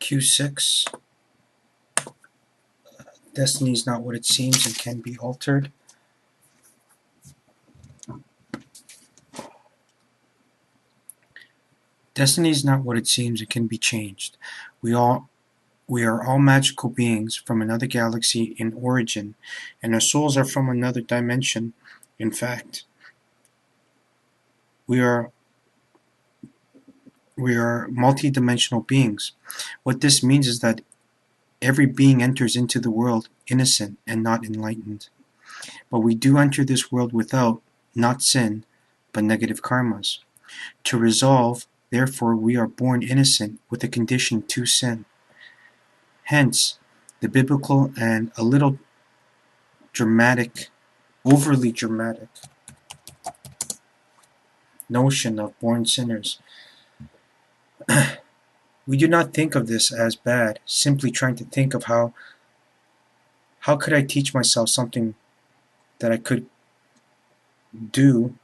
Q-6. Destiny is not what it seems and can be altered. Destiny is not what it seems and can be changed. We are all magical beings from another galaxy in origin, and our souls are from another dimension. In fact, we are multi-dimensional beings. What this means is that every being enters into the world innocent and not enlightened. But we do enter this world without, not sin, but negative karmas. To resolve, therefore, we are born innocent with a condition to sin. Hence, the biblical and a little dramatic, overly dramatic notion of born sinners. We do not think of this as bad, simply trying to think of how could I teach myself something that I could do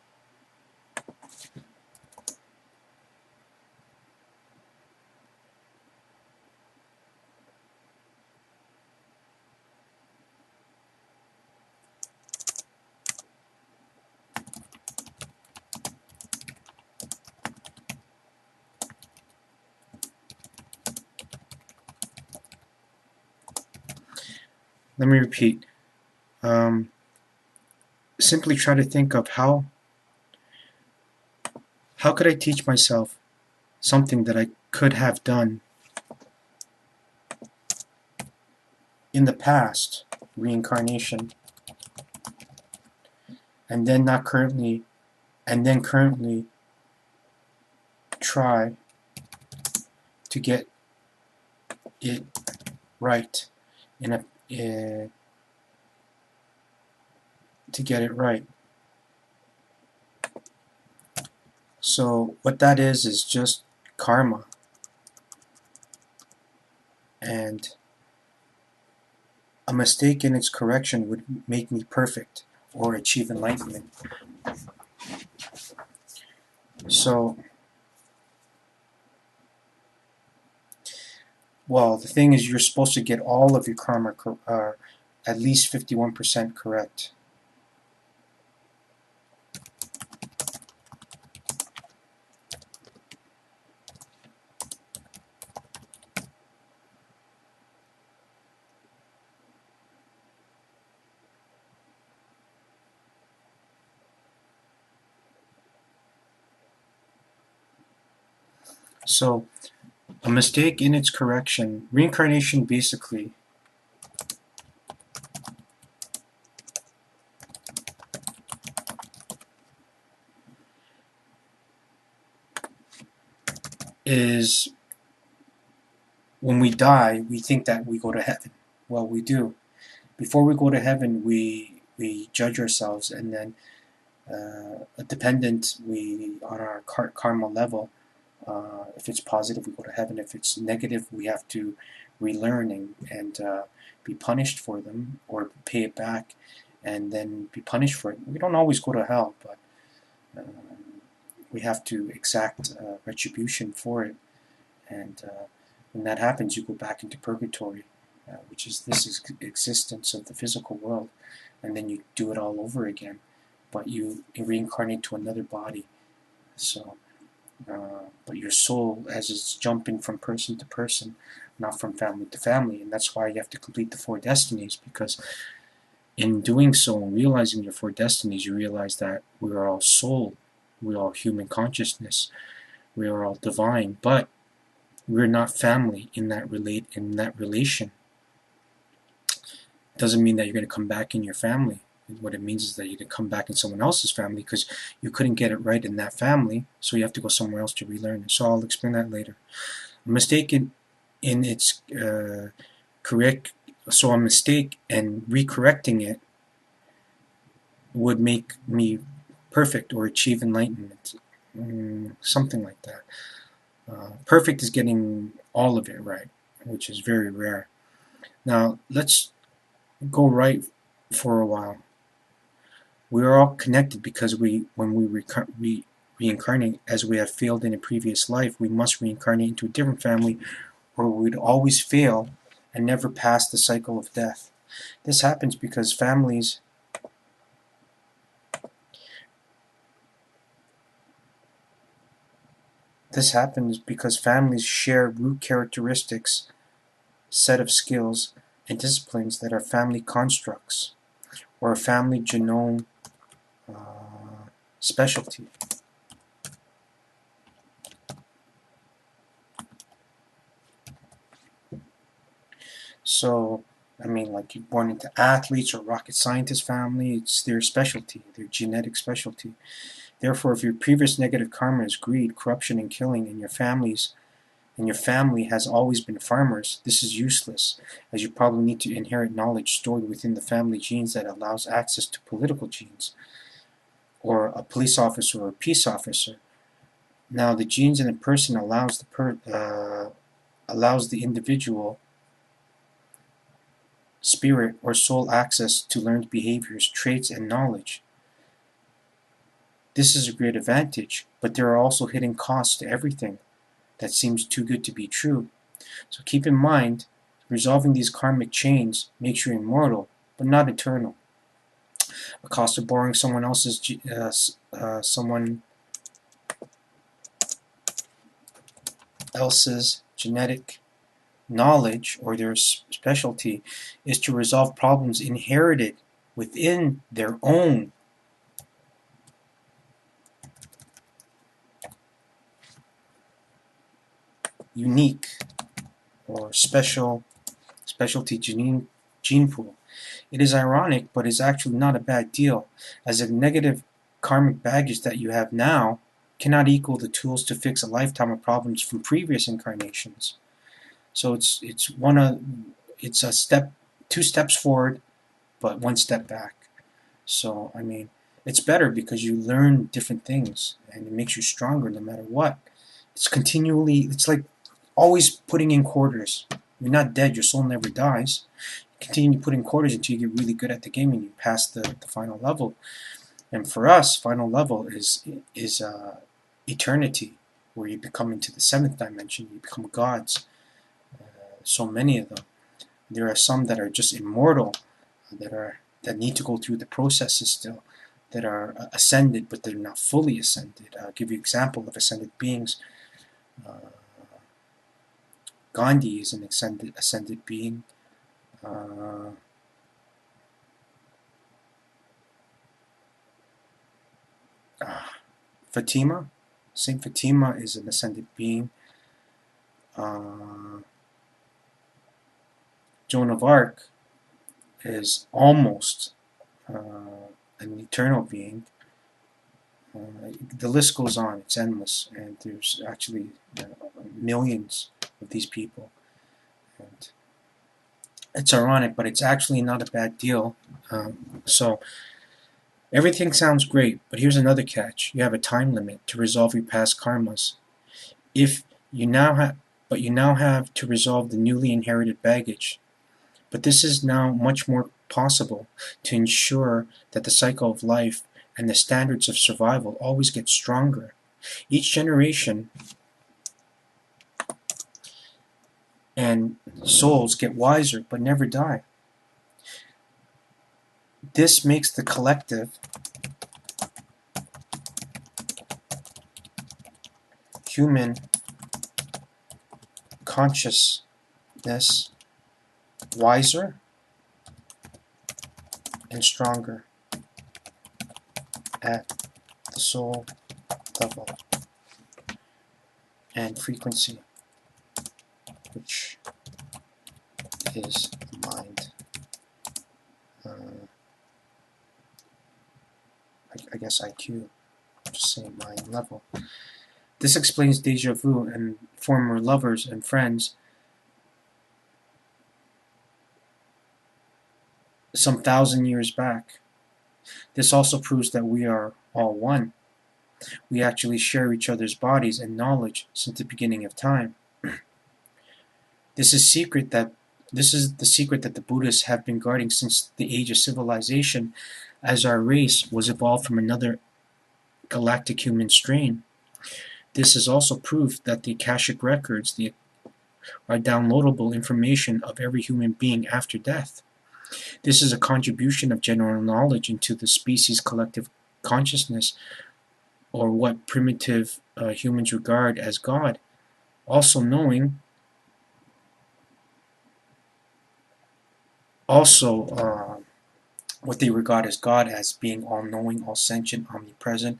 Let me repeat. Simply try to think of how could I teach myself something that I could have done in the past, reincarnation, and then currently try to get it right to get it right. So what that is just karma, and a mistake in its correction would make me perfect or achieve enlightenment. So, well, the thing is, you're supposed to get all of your karma at least 51% correct. So, a mistake in its correction, reincarnation basically is when we die, we think that we go to heaven. Well, we do. Before we go to heaven, we judge ourselves, and then dependent, on our karma level, if it's positive, we go to heaven. If it's negative, we have to relearn and be punished for them, or pay it back and then be punished for it. We don't always go to hell, but we have to exact retribution for it. And when that happens, you go back into purgatory, which is this existence of the physical world, and then you do it all over again, but you reincarnate to another body. So, but your soul, as it's jumping from person to person, not from family to family, and that's why you have to complete the 4 destinies, because in doing so and realizing your 4 destinies, you realize that we are all soul, we are all human consciousness, we are all divine, but we're not family in that relation. Doesn't mean that you're going to come back in your family. What it means is that you're going to come back in someone else's family because you couldn't get it right in that family, so you have to go somewhere else to relearn it. So I'll explain that later. A mistake in its correct. So a mistake and recorrecting it would make me perfect or achieve enlightenment, something like that. Perfect is getting all of it right, which is very rare. Now let's go right for a while. We are all connected because when we reincarnate, as we have failed in a previous life, we must reincarnate into a different family or we would always fail and never pass the cycle of death. This happens because families share root characteristics, set of skills, and disciplines that are family constructs or a family genome specialty. So, I mean, like you're born into athletes or rocket scientist family, it's their specialty, their genetic specialty. Therefore, if your previous negative karma is greed, corruption, and killing, and your family has always been farmers, this is useless, as you probably need to inherit knowledge stored within the family genes that allows access to political genes, or a police officer or a peace officer. Now, the genes in a person allows the individual spirit or soul access to learned behaviors, traits, and knowledge. This is a great advantage, but there are also hidden costs to everything that seems too good to be true. So keep in mind, resolving these karmic chains makes you immortal, but not eternal. A cost of borrowing someone else's genetic knowledge or their specialty is to resolve problems inherited within their own unique or specialty gene pool. It is ironic, but is actually not a bad deal, as the negative karmic baggage that you have now cannot equal the tools to fix a lifetime of problems from previous incarnations. So it's a step, 2 steps forward, but 1 step back. So I mean, it's better because you learn different things, and it makes you stronger no matter what. It's like always putting in quarters. You're not dead, your soul never dies. You continue to put in quarters until you get really good at the game and you pass the final level. And for us, final level is eternity, where you become into the 7th dimension, you become gods. So many of them. There are some that are just immortal, that need to go through the processes still, that are ascended, but they're not fully ascended. I'll give you an example of ascended beings. Gandhi is an ascended being. Fatima, Saint Fatima is an ascended being. Joan of Arc is almost an eternal being. The list goes on, it's endless, and there's actually millions of these people. And it's ironic, but it's actually not a bad deal. So everything sounds great, but here's another catch. You have a time limit to resolve your past karmas. You now have to resolve the newly inherited baggage. But this is now much more possible to ensure that the cycle of life and the standards of survival always get stronger. Each generation and souls get wiser but never die. This makes the collective human consciousness wiser and stronger at the soul level and frequency, which is the mind. I guess IQ, just saying mind level. This explains deja vu and former lovers and friends some 1,000 years back. This also proves that we are all one. We actually share each other's bodies and knowledge since the beginning of time. This is the secret that the Buddhists have been guarding since the age of civilization, as our race was evolved from another galactic human strain. This is also proof that the Akashic records, the are downloadable information of every human being after death. This is a contribution of general knowledge into the species' collective consciousness, or what primitive humans regard as God. Also knowing, also what they regard as God as being all-knowing, all-sentient, omnipresent,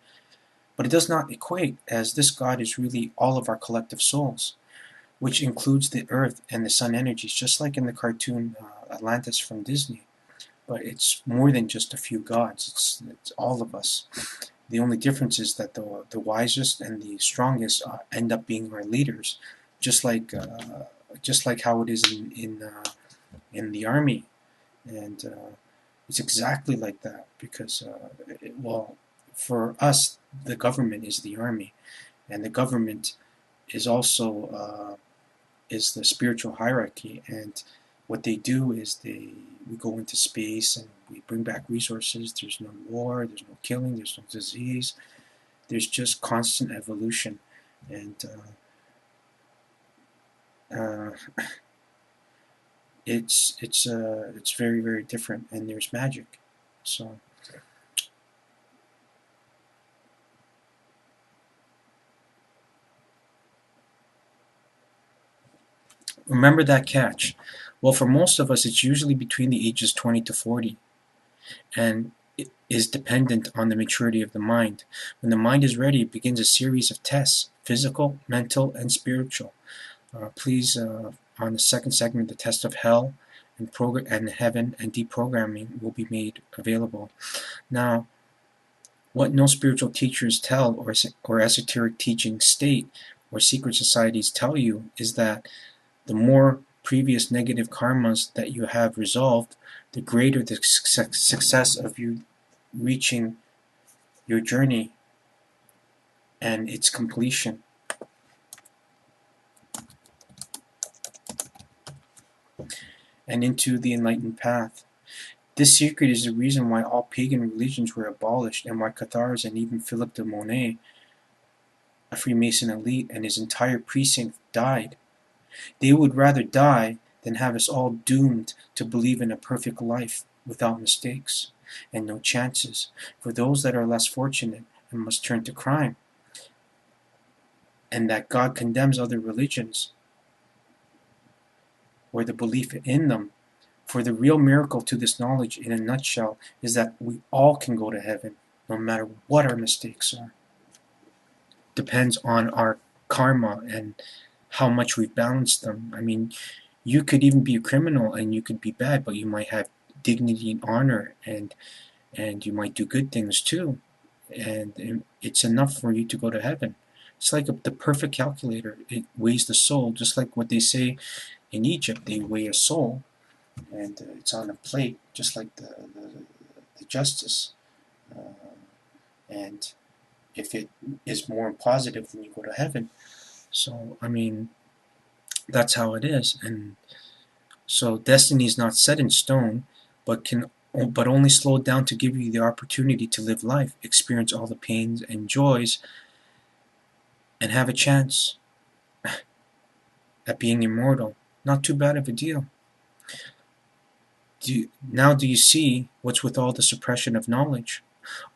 but it does not equate, as this God is really all of our collective souls, which includes the earth and the sun energies, just like in the cartoon Atlantis from Disney. But it's more than just a few gods, it's all of us. The only difference is that the wisest and the strongest end up being our leaders, just like how it is in the army, and it's exactly like that because well, for us, the government is the army, and the government is also is the spiritual hierarchy, and what they do is we go into space and we bring back resources. There's no war, there's no killing, there's no disease. There's just constant evolution, and uh, it's very, very different, and there's magic. So remember that catch. Well, for most of us, it's usually between the ages 20 to 40, and it is dependent on the maturity of the mind. When the mind is ready, it begins a series of tests: physical, mental, and spiritual. Please, on the second segment, the test of hell and heaven and deprogramming will be made available. Now, what no spiritual teachers tell, or esoteric teachings state, or secret societies tell you, is that the more previous negative karmas that you have resolved, the greater the success of you reaching your journey and its completion. And into the enlightened path. This secret is the reason why all pagan religions were abolished, and why Cathars and even Philip de Monet, a Freemason elite, and his entire precinct died. They would rather die than have us all doomed to believe in a perfect life without mistakes and no chances for those that are less fortunate and must turn to crime, and that God condemns other religions or the belief in them. For the real miracle to this knowledge, in a nutshell, is that we all can go to heaven, no matter what our mistakes are. Depends on our karma and how much we've balanced them. I mean, you could even be a criminal and you could be bad, but you might have dignity and honor, and you might do good things too, and it's enough for you to go to heaven. It's like the perfect calculator. It weighs the soul, just like what they say in Egypt. They weigh a soul, and it's on a plate, just like the justice. Uh, and if it is more positive, then you go to heaven. So, I mean, that's how it is. And so destiny is not set in stone, but only slowed down to give you the opportunity to live life, experience all the pains and joys, and have a chance at being immortal. Not too bad of a deal. Now do you see what's with all the suppression of knowledge?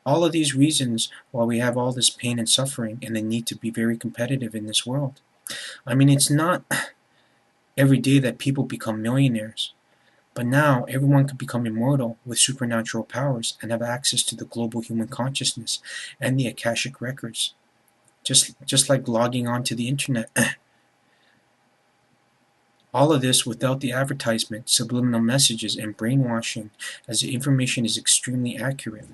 All of these reasons why we have all this pain and suffering and the need to be very competitive in this world. I mean, it's not every day that people become millionaires, but now everyone could become immortal with supernatural powers and have access to the global human consciousness and the Akashic records. Just like logging onto the internet. All of this without the advertisement, subliminal messages, and brainwashing, as the information is extremely accurate.